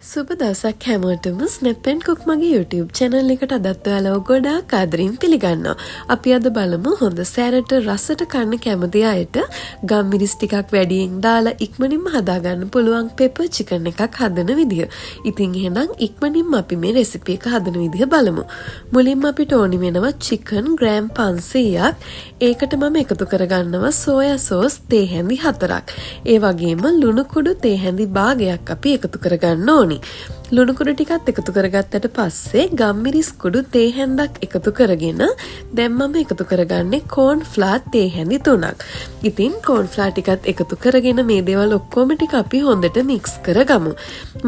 සුබ දවසක් හැමෝටම ස්නැප් ඇන්ඩ් කුක් මගේ YouTube channel එකට අදත් ඔයාලව ගොඩාක් ආදරෙන් පිළිගන්නවා. අපි අද බලමු හොඳ සැරට රසට කන්න කැමති අයට ගම්මිරිස් ටිකක් වැඩියෙන් දාලා ඉක්මනින්ම හදාගන්න පුළුවන් pepper chicken එකක් හදන විදිය. ඉතින් එහෙනම් ඉක්මනින්ම අපි මේ රෙසිපි එක හදන විදිය බලමු. මුලින්ම අපිට ඕනි වෙනවා chicken gram 500ක්. ඒකට මම එකතු කරගන්නවා soya sauce තේ හැඳි 4ක්. ඒ වගේම ලුණු කුඩු තේ හැඳි භාගයක් අපි එකතු කරගන්න ඕනේ. ලුණු කුඩු ටිකත් එකතු කරගත්තට පස්සේ ගම්මිරිස් කුඩු තේ හැන්දක් එකතු කරගෙන දැන් මම එකතු කරගන්නේ corn flour තේ හැඳි 3ක්. ඉතින් corn flour ටිකත් එකතු කරගෙන මේ දේවල් ඔක්කොම ටික අපි හොඳට mix කරගමු.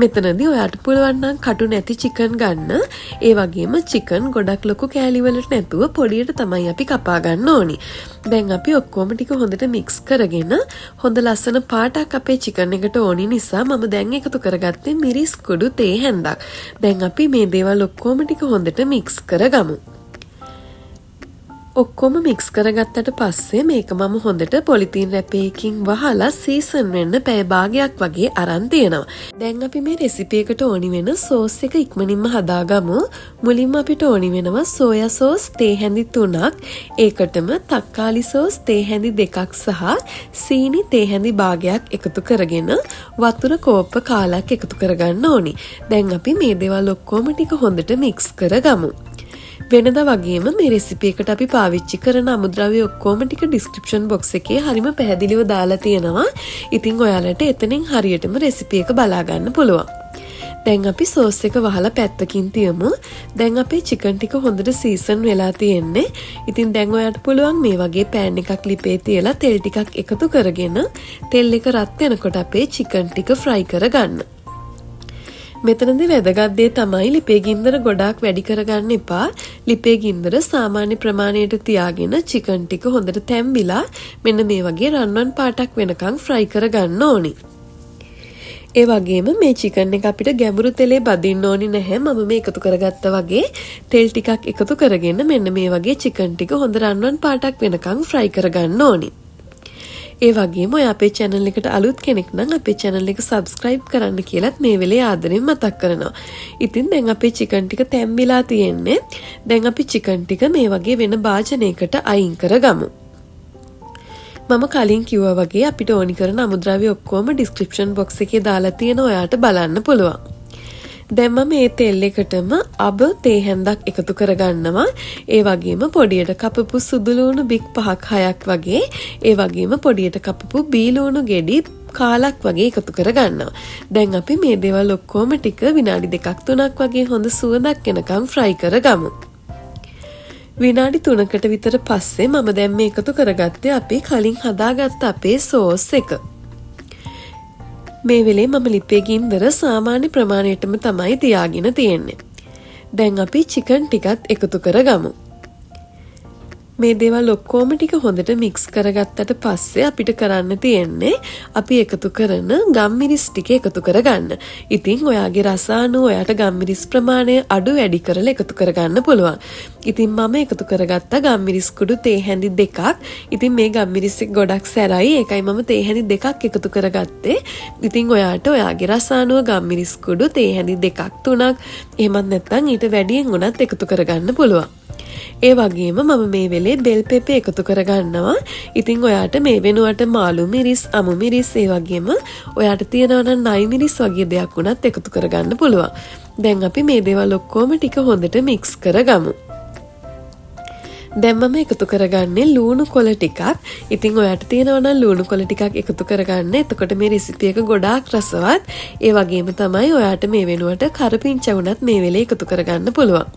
මෙතනදී ඔයාට පුළුවන් නම් කටු නැති chicken ගන්න. ඒ වගේම chicken ගොඩක් ලොකු කෑලි වලට නැතුව පොඩියට තමයි අපි කපා ගන්න ඕනි. දැන් අපි ඔක්කොම ටික හොඳට mix කරගෙන හොඳ ලස්සන පාටක් අපේ chicken එකට ඕනි නිසා මම දැන් එකතු කරගත්තේ මිරිස් කුඩු තේ හැන්දක්. දැන් අපි මේ දේවල් ඔක්කොම ටික හොඳට mix කරගමු. ඔක්කොම mix කරගත්තට පස්සේ මේක මම හොඳට පොලිතීන් රැපයකින් වහලා සීසන් වෙන්න පැය භාගයක් වගේ අරන් තියෙනවා. දැන් අපි මේ රෙසිපි එකට ඕනි වෙන සෝස් එක ඉක්මනින්ම හදාගමු. මුලින්ම අපිට ඕනි වෙනවා සෝයා සෝස් තේ හැඳි 3ක්. ඒකටම තක්කාලි සෝස් තේ හැඳි 2ක් සහ සීනි තේ හැඳි භාගයක් එකතු කරගෙන වතුර කෝප්ප කාලක් එකතු කරගන්න ඕනි. දැන් අපි මේ දේවල් ඔක්කොම ටික හොඳට mix කරගමු. වෙනදා වගේම මේ රෙසිපි එකට අපි පාවිච්චි කරන අමුද්‍රව්‍ය ඔක්කොම ටික description box එකේ හරිම පැහැදිලිව දාලා තියෙනවා. ඉතින් ඔයාලට එතනින් හරියටම රෙසිපි එක බලා ගන්න පුළුවන්. දැන් අපි සෝස් එක වහලා පැත්තකින් තියමු. දැන් අපේ chicken ටික හොඳට සීසන් වෙලා තියෙන්නේ. ඉතින් දැන් ඔයාට පුළුවන් මේ වගේ pan එකක් ලිපේ තියලා තෙල් ටිකක් එකතු කරගෙන තෙල් එක රත් වෙනකොට අපේ chicken ටික fry කරගන්න. මෙතනදී වැදගත් දේ තමයි ලිපේ ගින්දර ගොඩාක් වැඩි කරගන්න එපා. ලිපේ ගින්දර සාමාන්‍ය ප්‍රමාණයට තියාගෙන chicken ටික හොඳට තැම්බිලා මෙන්න මේ වගේ රන්වන් පාටක් වෙනකන් fry කරගන්න ඕනි. ඒ වගේම මේ chicken එක අපිට ගැඹුරු තෙලේ බදින්න ඕනි නැහැ. මම මේ එකතු කරගත්තා වගේ තෙල් ටිකක් එකතු කරගෙන මෙන්න මේ වගේ chicken ටික හොඳ රන්වන් පාටක් වෙනකන් fry කරගන්න ඕනි. ඒ වගේම ඔය අපේ channel එකට අලුත් කෙනෙක් නම් අපේ channel එක subscribe කරන්න කියලාත් මේ වෙලේ ආදරෙන් මතක් කරනවා. ඉතින් දැන් අපේ chicken ටික තැම්බිලා තියෙන්නේ. දැන් අපි chicken ටික මේ වගේ වෙන භාජනයකට අයින් කරගමු. මම කලින් කිව්වා වගේ අපිට ඕනි කරන අමුද්‍රව්‍ය ඔක්කොම description box එකේ දාලා තියෙන ඔයාට බලන්න පුළුවන්. දැන් මම මේ තෙල් එකටම අබ තේ හැන්දක් එකතු කරගන්නවා. ඒ වගේම පොඩියට කපපු සුදු ලුණු බික් 5ක් 6ක් වගේ, ඒ වගේම පොඩියට කපපු බී ලුණු ගෙඩි කාලක් වගේ එකතු කරගන්නවා. දැන් අපි මේ දේවල් ඔක්කොම ටික විනාඩි 2ක් 3ක් වගේ හොඳ සුවඳක් එනකම් fry කරගමු. විනාඩි 3කට විතර පස්සේ මම දැන් මේ එකතු කරගත්තේ අපි කලින් හදාගත්ත අපේ සෝස් එක. මේ වෙලේ මම ලිපේ ගින්දර සාමාන්‍ය ප්‍රමාණයටම තමයි තියාගෙන තියෙන්නේ. දැන් අපි chicken ටිකත් එකතු කරගමු. මේ දේවල් ඔක්කොම ටික හොඳට mix කරගත්තට පස්සේ අපිට කරන්න තියෙන්නේ අපි එකතු කරන ගම්මිරිස් ටික එකතු කරගන්න. ඉතින් ඔයාගේ රස අනුව ඔයාට ගම්මිරිස් ප්‍රමාණය අඩු වැඩි කරලා එකතු කරගන්න පුළුවන්. ඉතින් මම එකතු කරගත්ත ගම්මිරිස් කුඩු තේ හැඳි 2ක්. ඉතින් මේ ගම්මිරිස් එක ගොඩක් සැරයි. ඒකයි මම තේ හැඳි 2ක් එකතු කරගත්තේ. ඉතින් ඔයාට ඔයාගේ රස අනුව ගම්මිරිස් කුඩු තේ හැඳි 2ක් 3ක් එහෙමත් නැත්නම් ඊට වැඩියෙන් උනත් එකතු කරගන්න පුළුවන්. ඒ වගේම මම මේ වෙලේ බෙල් පෙපේ එකතු කරගන්නවා. ඉතින් ඔයාට මේ වෙනුවට මාළු මිරිස්, අමු මිරිස්, ඒ වගේම ඔයාට තියෙනවා නම් නයි මිරිස් වගේ දෙයක් උනත් එකතු කරගන්න පුළුවන්. දැන් අපි මේ දේවල් ඔක්කොම ටික හොඳට mix කරගමු. දැන් මම එකතු කරගන්නේ ලුණු කොළ ටිකක්. ඉතින් ඔයාට තියෙනවා නම් ලුණු කොළ ටිකක් එකතු කරගන්න. එතකොට මේ රෙසිපි එක ගොඩාක් රසවත්. ඒ වගේම තමයි ඔයාට මේ වෙනුවට කරපිංචා උනත් මේ වෙලේ එකතු කරගන්න පුළුවන්.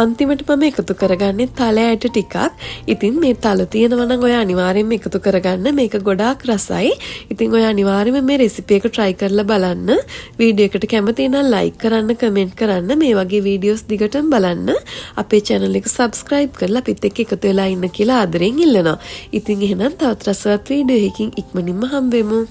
අන්තිමට මම එකතු කරගන්නේ තල ඇට ටිකක්. ඉතින් මේ තල තියෙනවා නම් ඔයා අනිවාර්යෙන්ම එකතු කරගන්න. මේක ගොඩාක් රසයි. ඉතින් ඔයා අනිවාර්යෙන්ම මේ රෙසිපි එක try කරලා බලන්න. වීඩියෝ එකට කැමති නම් like කරන්න, comment කරන්න. මේ වගේ වීඩියෝස් දිගටම බලන්න. අපේ channel එක subscribe කරලා අපිත් එක්ක එකතු වෙලා ඉන්න කියලා ආදරෙන් ඉල්ලනවා. ඉතින් එහෙනම් තවත් රසවත් වීඩියෝ එකකින් ඉක්මනින්ම හම්බෙමු.